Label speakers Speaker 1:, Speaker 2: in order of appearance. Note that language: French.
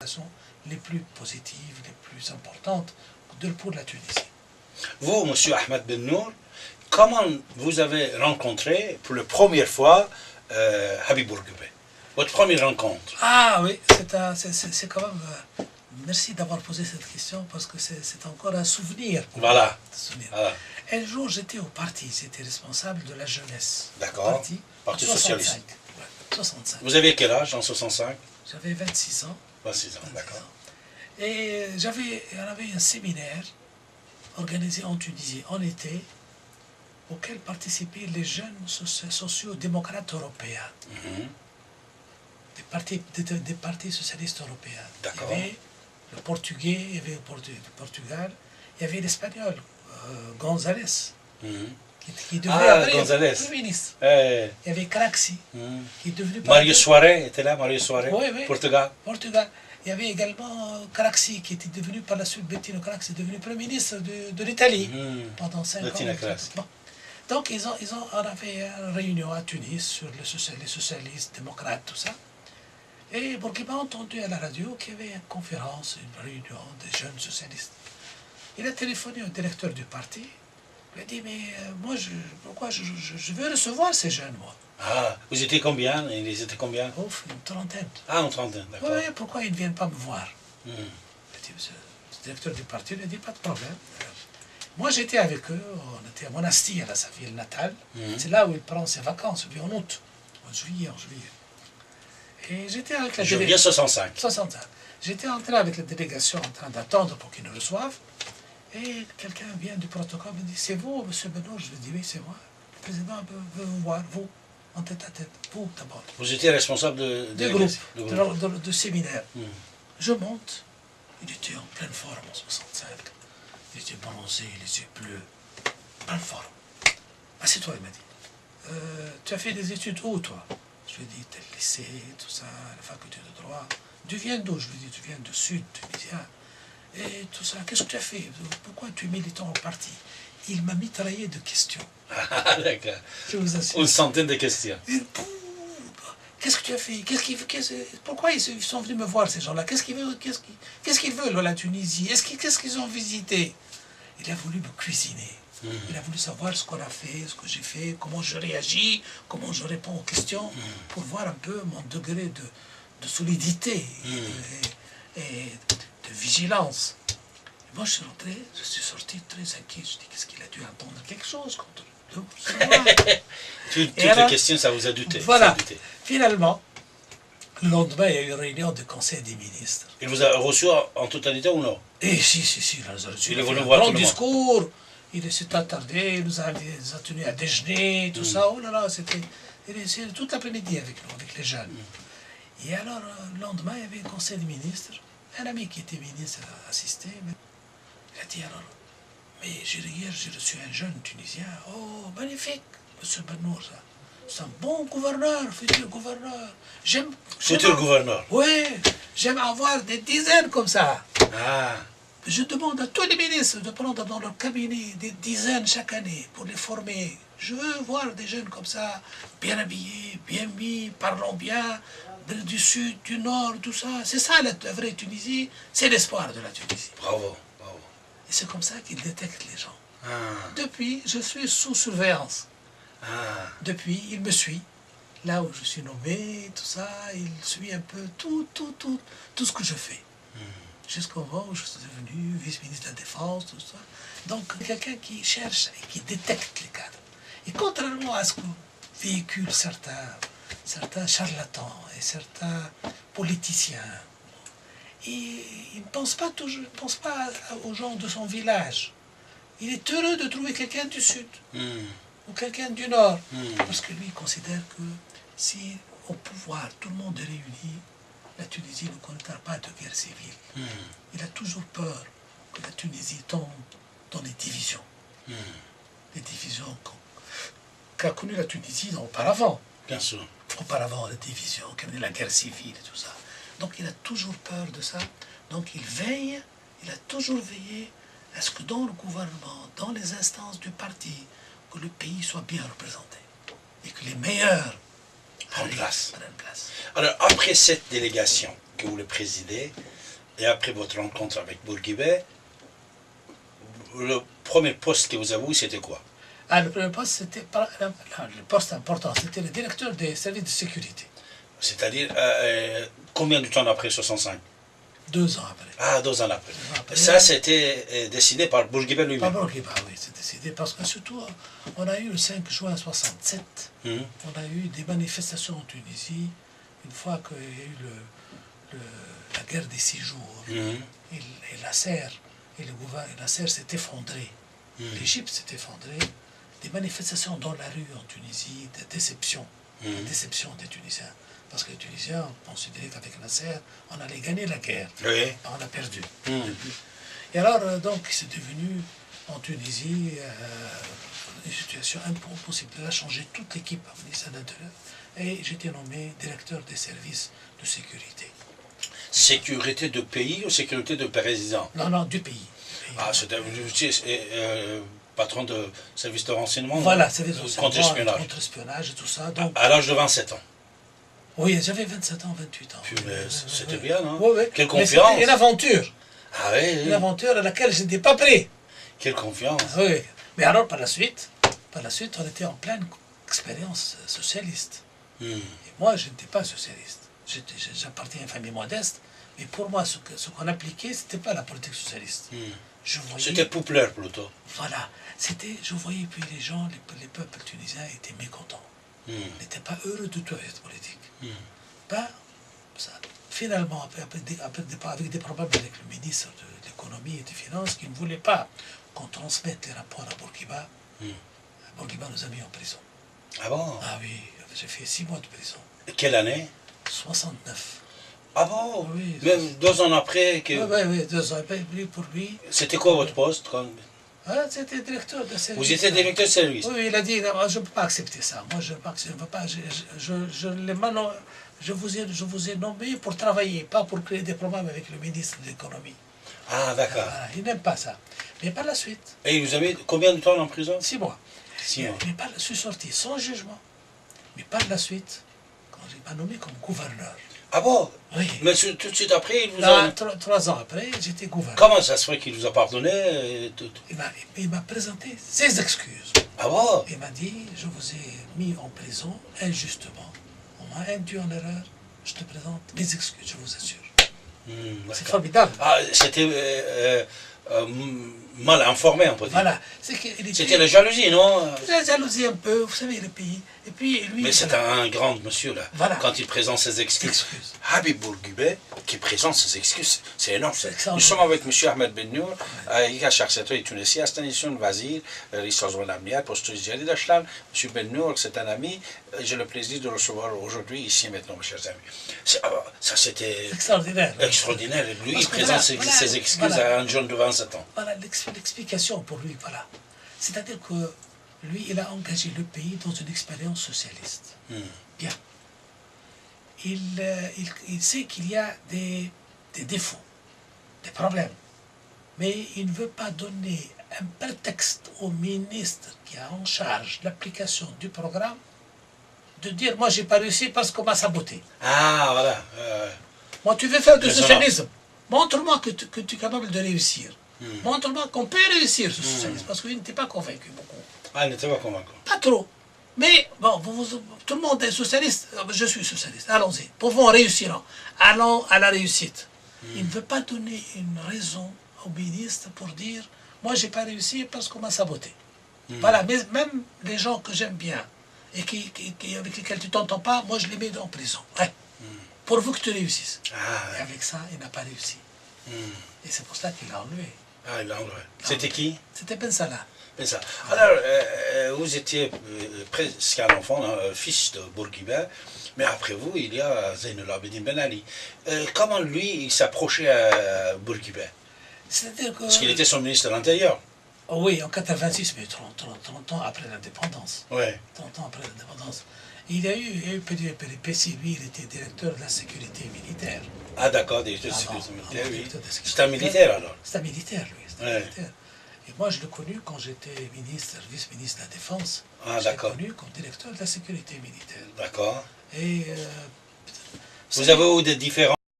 Speaker 1: représentations les plus positives, les plus importantes pour la Tunisie.
Speaker 2: Vous, M. Ahmed Ben Nour, comment vous avez rencontré pour la première fois Habib Bourguiba? Votre première rencontre?
Speaker 1: Ah oui, c'est quand même... merci d'avoir posé cette question parce que c'est encore un souvenir.
Speaker 2: Voilà.
Speaker 1: Voilà. Un jour, j'étais au parti, j'étais responsable de la jeunesse.
Speaker 2: D'accord. Parti socialiste.
Speaker 1: Ouais, 65.
Speaker 2: Vous avez quel âge en 65?
Speaker 1: J'avais 26 ans.
Speaker 2: 26 ans, d'accord.
Speaker 1: Et on avait un séminaire organisé en Tunisie en été auquel participaient les jeunes sociaux-démocrates européens. Des partis socialistes européens.
Speaker 2: D'accord.
Speaker 1: Il y avait le portugais, il y avait le Portugal, il y avait l'espagnol, González, qui devait
Speaker 2: González.
Speaker 1: Premier ministre.
Speaker 2: Il
Speaker 1: y avait Craxi, qui est devenu...
Speaker 2: Mario Soares était là, Mario Soares,
Speaker 1: oui.
Speaker 2: Portugal.
Speaker 1: Il y avait également Craxi, qui était devenu par la suite, Bettino Craxi, devenu Premier ministre de l'Italie pendant 5 ans. Bon. Donc on avait une réunion à Tunis sur les socialistes, démocrates, tout ça. Et Bourguiba a entendu à la radio qu'il y avait une conférence, une réunion des jeunes socialistes. Il a téléphoné au directeur du parti. Il a dit, mais moi, pourquoi je veux recevoir ces jeunes, moi.
Speaker 2: Ah, vous étiez combien? Ils étaient combien?
Speaker 1: Ouf, une trentaine.
Speaker 2: Ah, une trentaine, d'accord.
Speaker 1: Oui, pourquoi ils ne viennent pas me voir? Il a dit, le directeur du parti lui a dit, pas de problème. Moi, j'étais avec eux, on était à Monastir, à sa ville natale. C'est là où il prend ses vacances, en août, en juillet. Et j'étais avec la délégation.
Speaker 2: Juillet 65.
Speaker 1: 65. J'étais en train avec la délégation, en train d'attendre pour qu'ils nous reçoivent. Et quelqu'un vient du protocole, me dit, c'est vous, M. Benoît? Je lui dis, oui, c'est moi. Le président veut vous voir, vous, en tête à tête, vous d'abord.
Speaker 2: Vous étiez responsable
Speaker 1: du groupe, de séminaire. Je monte, il était en pleine forme en 65. Il était bronzé, les yeux bleus, pleine forme. Assieds-toi, il m'a dit. Tu as fait des études où, toi? Je lui ai dit, tel lycée, tout ça, la faculté de droit. Tu viens d'où? Je lui ai dit, tu viens de Sud, Tunisien. Et tout ça, qu'est-ce que tu as fait? Pourquoi tu es militant au parti? Il m'a mitraillé de questions.
Speaker 2: Ah, d'accord.
Speaker 1: Je vous assure.
Speaker 2: Une centaine de questions.
Speaker 1: Qu'est-ce que tu as fait? Pourquoi ils sont venus me voir, ces gens-là? Qu'est-ce qu'ils veulent, la Tunisie? Qu'est-ce qu'ils ont visité? Il a voulu me cuisiner. Il a voulu savoir ce qu'on a fait, ce que j'ai fait, comment je réagis, comment je réponds aux questions, pour voir un peu mon degré de solidité et de vigilance. Et moi, je suis rentré, je suis sorti très inquiet. Je dis, qu'est-ce qu'il a dû entendre quelque chose contre nous?
Speaker 2: Toutes les questions, ça vous a douté.
Speaker 1: Voilà. Finalement, le lendemain, il y a eu une réunion du Conseil des ministres.
Speaker 2: Il vous a reçu en totalité ou non?
Speaker 1: Et si, il a reçu.
Speaker 2: Il a voulu
Speaker 1: un
Speaker 2: voir
Speaker 1: grand
Speaker 2: tout le monde.
Speaker 1: discours. Il s'est attardé, il nous a tenus à déjeuner, tout ça. Oh là là, c'était toute l'après-midi avec nous, avec les jeunes. Et alors, le lendemain, il y avait un conseil des ministres. Un ami qui était ministre a assisté. Il a dit alors, mais hier, j'ai reçu un jeune Tunisien. Oh, magnifique, M. Benour, ça. C'est un bon gouverneur, futur gouverneur.
Speaker 2: Futur gouverneur?
Speaker 1: Oui, j'aime avoir des dizaines comme ça.
Speaker 2: Ah.
Speaker 1: Je demande à tous les ministres de prendre dans leur cabinet des dizaines chaque année pour les former. Je veux voir des jeunes comme ça, bien habillés, bien mis, parlant bien, du sud, du nord, tout ça. C'est ça la vraie Tunisie, c'est l'espoir de la Tunisie.
Speaker 2: Bravo, bravo.
Speaker 1: Et c'est comme ça qu'ils détectent les gens.
Speaker 2: Ah.
Speaker 1: Depuis, je suis sous surveillance.
Speaker 2: Ah.
Speaker 1: Depuis, il me suit. Là où je suis nommé, tout ça, il suit un peu tout ce que je fais. Jusqu'au moment où je suis devenu vice-ministre de la Défense, tout ça. Donc, quelqu'un qui cherche et qui détecte les cadres. Et contrairement à ce que véhiculent certains charlatans et certains politiciens, il ne pense pas aux gens de son village. Il est heureux de trouver quelqu'un du Sud ou quelqu'un du Nord. Parce que lui, il considère que si au pouvoir, tout le monde est réuni, la Tunisie ne connaîtra pas de guerre civile. Il a toujours peur que la Tunisie tombe dans les divisions. Les divisions qu'a connues la Tunisie auparavant.
Speaker 2: Bien sûr.
Speaker 1: Auparavant, la division, la guerre civile et tout ça. Donc il a toujours peur de ça. Donc il a toujours veillé à ce que dans le gouvernement, dans les instances du parti, que le pays soit bien représenté. Et que les meilleurs
Speaker 2: prennent place.
Speaker 1: place.
Speaker 2: Alors, après cette délégation que vous le présidez, Et après votre rencontre avec Bourguibet, le premier poste que vous avez eu, c'était quoi?
Speaker 1: Ah, le premier poste, c'était le poste important, c'était le directeur des services de sécurité.
Speaker 2: C'est-à-dire, combien de temps après 65?
Speaker 1: 2 ans après.
Speaker 2: Ah, 2 ans après.
Speaker 1: 2 ans après.
Speaker 2: Ça, c'était décidé par Bourguibet lui-même.
Speaker 1: Par Bourguiba, oui, c'est décidé. Parce que surtout, on a eu le 5 juin 67, on a eu des manifestations en Tunisie, une fois qu'il y a eu la guerre des 6 jours, et Nasser, et le gouvernement, Nasser s'est effondré, l'Égypte s'est effondrée, des manifestations dans la rue en Tunisie, des déceptions, des Tunisiens. Parce que les Tunisiens considéraient qu'avec Nasser, on allait gagner la guerre.
Speaker 2: Oui.
Speaker 1: On a perdu. Et alors, donc, c'est devenu en Tunisie une situation impossible. Elle a changé toute l'équipe au ministère de l'Intérieur. Et j'étais nommé directeur des services de sécurité.
Speaker 2: Sécurité de pays ou sécurité de président?
Speaker 1: Non, non, du pays.
Speaker 2: Ah, c'était patron de service de renseignement?
Speaker 1: Voilà, service de renseignement,
Speaker 2: contre-espionnage.
Speaker 1: Contre-espionnage et tout ça. Donc,
Speaker 2: à l'âge de 27 ans.
Speaker 1: oui, j'avais 27 ans, 28 ans.
Speaker 2: C'était bien, non?
Speaker 1: Oui, oui.
Speaker 2: Quelle confiance!
Speaker 1: C'était une aventure.
Speaker 2: Ah oui,
Speaker 1: Une aventure à laquelle je n'étais pas prêt.
Speaker 2: Quelle confiance!
Speaker 1: Oui. Mais alors, par la suite, on était en pleine expérience socialiste. Et moi, je n'étais pas socialiste. J'appartiens à une famille modeste, mais pour moi, ce qu'on appliquait, ce n'était pas la politique socialiste.
Speaker 2: C'était populaire plutôt.
Speaker 1: Voilà. Je voyais, puis les gens, les peuples tunisiens étaient mécontents. N'étaient pas heureux du tout avec cette politique. Ben, ça, finalement, avec des problèmes avec le ministre de l'économie et des finances qui ne voulait pas qu'on transmette les rapports à Bourguiba, Bourguiba nous a mis en prison.
Speaker 2: Ah bon?
Speaker 1: Ah oui, j'ai fait 6 mois de prison.
Speaker 2: Quelle année?
Speaker 1: 69.
Speaker 2: Ah bon?
Speaker 1: Oui.
Speaker 2: Même 2 ans après que...
Speaker 1: Oui, 2 ans après, pour lui.
Speaker 2: C'était quoi votre poste quand...
Speaker 1: C'était directeur de service.
Speaker 2: Vous étiez directeur de service?
Speaker 1: Oui, il a dit, non, je ne peux pas accepter ça. Moi, je ne veux pas. Je vous ai nommé pour travailler, pas pour créer des problèmes avec le ministre de l'économie.
Speaker 2: Ah, d'accord.
Speaker 1: Voilà, il n'aime pas ça. Mais par la suite...
Speaker 2: Et vous avez combien de temps en prison?
Speaker 1: 6 mois.
Speaker 2: 6 mois.
Speaker 1: Mais je suis sorti sans jugement. Mais par la suite, quand il m'a nommé comme gouverneur.
Speaker 2: Ah bon?
Speaker 1: Oui.
Speaker 2: Mais tout de suite après, il vous a...
Speaker 1: 3 ans après, j'étais gouverneur.
Speaker 2: Comment ça se fait qu'il vous a pardonné
Speaker 1: Il m'a présenté ses excuses.
Speaker 2: Ah bon?
Speaker 1: Il m'a dit, je vous ai mis en prison injustement. On m'a induit en erreur. Je te présente mes excuses, je vous assure. C'est formidable.
Speaker 2: Ah, c'était mal informé, on peut dire.
Speaker 1: Voilà.
Speaker 2: C'était la jalousie, non?
Speaker 1: La jalousie un peu, vous savez, le pays. Et puis lui...
Speaker 2: Mais c'est un grand monsieur, là.
Speaker 1: Voilà.
Speaker 2: Quand il présente ses excuses. Habib Bourguibet, qui présente ses excuses, c'est énorme. Nous sommes avec M. Ahmed Bennour, il شخصیت‌های تونسی هستن، ایشون وزیر رئیس سازمان امنیت پست جدید داشتن. M. Bennour, c'est un ami. J'ai le plaisir de le recevoir aujourd'hui, ici et maintenant, mes chers amis. Ça, c'était
Speaker 1: extraordinaire.
Speaker 2: Extraordinaire. Lui, il présente ses excuses à un jeune de 27 ans.
Speaker 1: Voilà l'explication pour lui, voilà. C'est-à-dire que lui, il a engagé le pays dans une expérience socialiste. Bien. Il sait qu'il y a des défauts, des problèmes. Mais il ne veut pas donner un prétexte au ministre qui a en charge l'application du programme de dire « moi, j'ai pas réussi parce qu'on m'a saboté ».
Speaker 2: Ah, voilà.
Speaker 1: Moi, tu veux faire du socialisme. Montre-moi que tu es capable de réussir. Montre-moi qu'on peut réussir ce socialisme. Parce qu'il n'était pas convaincu beaucoup.
Speaker 2: Ah, il n'était pas convaincu.
Speaker 1: Pas trop. Mais, bon, tout le monde est socialiste. Je suis socialiste. Allons-y. Pouvons réussir. Allons à la réussite. Il ne veut pas donner une raison au ministre pour dire « moi, j'ai pas réussi parce qu'on m'a saboté ». Voilà. Mais même les gens que j'aime bien et avec lesquels tu t'entends pas, moi, je les mets en prison. Ouais. Pourvu que tu réussisses. Et avec ça, il n'a pas réussi. Et c'est pour ça qu'il l'a enlevé.
Speaker 2: Ah, il l'a enlevé. C'était qui?
Speaker 1: C'était Ben Salah.
Speaker 2: Ben Salah. Alors, vous étiez presque un enfant, fils de Bourguibet, mais après vous, il y a Zainul Abidine Ben Ali. Comment lui, il s'approchait à Bourguibet?
Speaker 1: C'est-à-dire que...
Speaker 2: Parce qu'il était son ministre de l'Intérieur.
Speaker 1: Oh oui, en 86, mais 30 ans après l'indépendance.
Speaker 2: Ouais.
Speaker 1: 30 ans après l'indépendance. Il y a eu des péripéties. Lui, il était directeur de la sécurité militaire.
Speaker 2: Ah d'accord, directeur de la sécurité militaire, oui. C'est un militaire alors?
Speaker 1: C'est un militaire, lui. Militaire. Et moi, je l'ai connu quand j'étais vice-ministre de la Défense.
Speaker 2: Ah d'accord.
Speaker 1: Je l'ai connu comme directeur de la sécurité militaire.
Speaker 2: D'accord.
Speaker 1: Et...
Speaker 2: vous avez eu des différences